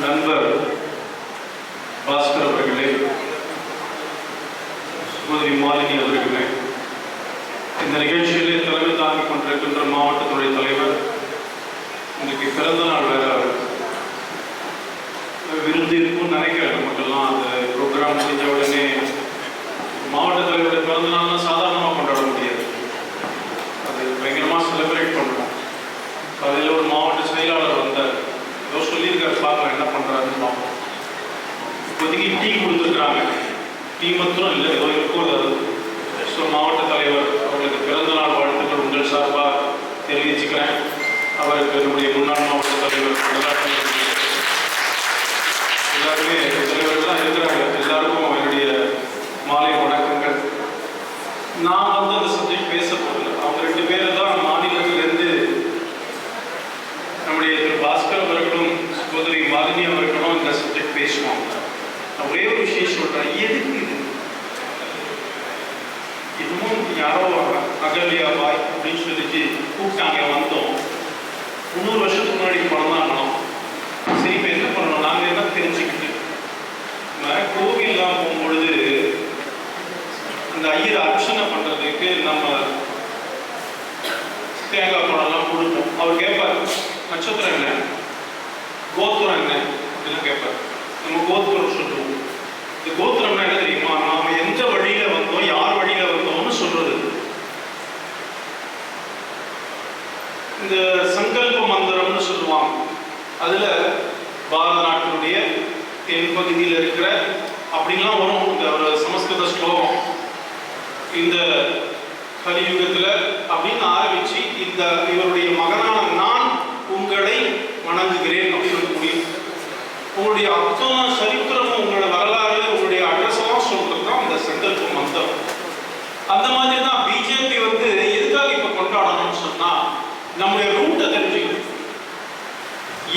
நண்பர் பாஸ்கர் அவர்களே, சகோதரி மாலினி அவர்களே, இந்த நிகழ்ச்சியிலே தலைமை தாங்கிக் கொண்டிருக்கின்ற மாவட்டத்துறை தலைவர், இன்னைக்கு பிறந்த நாள் வேற விருந்து இருக்கும்னு நினைக்கிறேன். நமக்கெல்லாம் அந்த ப்ரோக்ராம் முடிஞ்ச உடனே மாவட்ட தலைவருடைய பிறந்த நாள்லாம் சாதாரணமாக கொண்டாட முடியாது. அது பயங்கரமாக செலிப்ரேட் பண்ணுவோம். அதில் ஒரு மாவட்ட செயலாளர் வந்தார், ஏதோ சொல்லியிருக்காரு, பார்க்கலாம் என்ன பண்ணுறாருன்னு பார்ப்போம். இப்போதைக்கு டீ கொடுத்துருக்குறாங்க. டீ மாத்திரம் இல்லை, ஏதோ இருக்கும். அது ஸோ மாவட்ட தலைவர் அவர்களுக்கு பிறந்த நாள் வாழ்த்துக்கள் உங்கள் சார்பாக தெரிவிச்சுக்கிறேன். அவருக்கு நம்முடைய முன்னாள் மாவட்ட தலைவர் எல்லாருமே தலைவர்கள் தான் இருக்கிறாங்க. எல்லாருக்கும் என்னுடைய மாலை வணக்கங்கள். நான் அந்த சப்ஜெக்ட் பேச போகல. அவங்க 2 பேரும் தான் மாநிலத்திலிருந்து நம்முடைய திரு பாஸ்கர் அவர்களும் சகோதரி மாலினி அவர்களும் இந்த சப்ஜெக்ட் பேசுவாங்க. நான் ஒரே ஒரு விஷயம் சொல்றேன், எதுக்கு இது? இன்னமும் யாரோ அகல்யா பாய் அப்படின்னு சொல்லிச்சு கூப்பிட்டாங்க, வந்தோம். 300 வருஷத்துக்கு முன்னாடி படம் தான் ஆகணும். சரி, இப்போ என்ன பண்ணணும்? நாங்கள் என்ன தெரிஞ்சுக்கிட்டு நம்ம கோவில்லாம் போகும்பொழுது அந்த ஐயரை அர்ச்சனை பண்ணுறதுக்கு நம்ம தேங்காய் பழம்லாம் கொடுப்போம். அவர் கேட்பார், நட்சத்திரம் என்ன, கோத்திரம் என்ன அப்படிலாம் கேட்பார். நம்ம கோத்திரம் சொல்லுவோம். இந்த கோத்திரம்னா என்ன தெரியுமா? நாம எந்த வழியில வந்தோம், யார் வழியில வந்தோம்னு சொல்றது. இந்த சங்கல்ப மந்திரம்னு சொல்லுவாங்க. அதுல பாரத நாட்டினுடைய தென் பகுதியில் இருக்கிற அப்படின்லாம் வரும். இந்த ஒரு சமஸ்கிருத ஸ்லோகம், இந்த கலியுகத்துல அப்படின்னு ஆரம்பிச்சு இந்த இவருடைய மகனான நான் உங்களை வணங்குகிறேன் அப்படின்னு முடியும். உங்களுடைய அத்தனை சரித்திரமும், உங்களோட வரலாறு, உங்களுடைய அட்ரஸெல்லாம் சொல்றது தான் இந்த சங்கல்ப மந்திரம். அந்த மாதிரி தான் பிஜேபி எதுக்காக இப்ப கொண்டாடணும்னு சொன்னா, நம்முடைய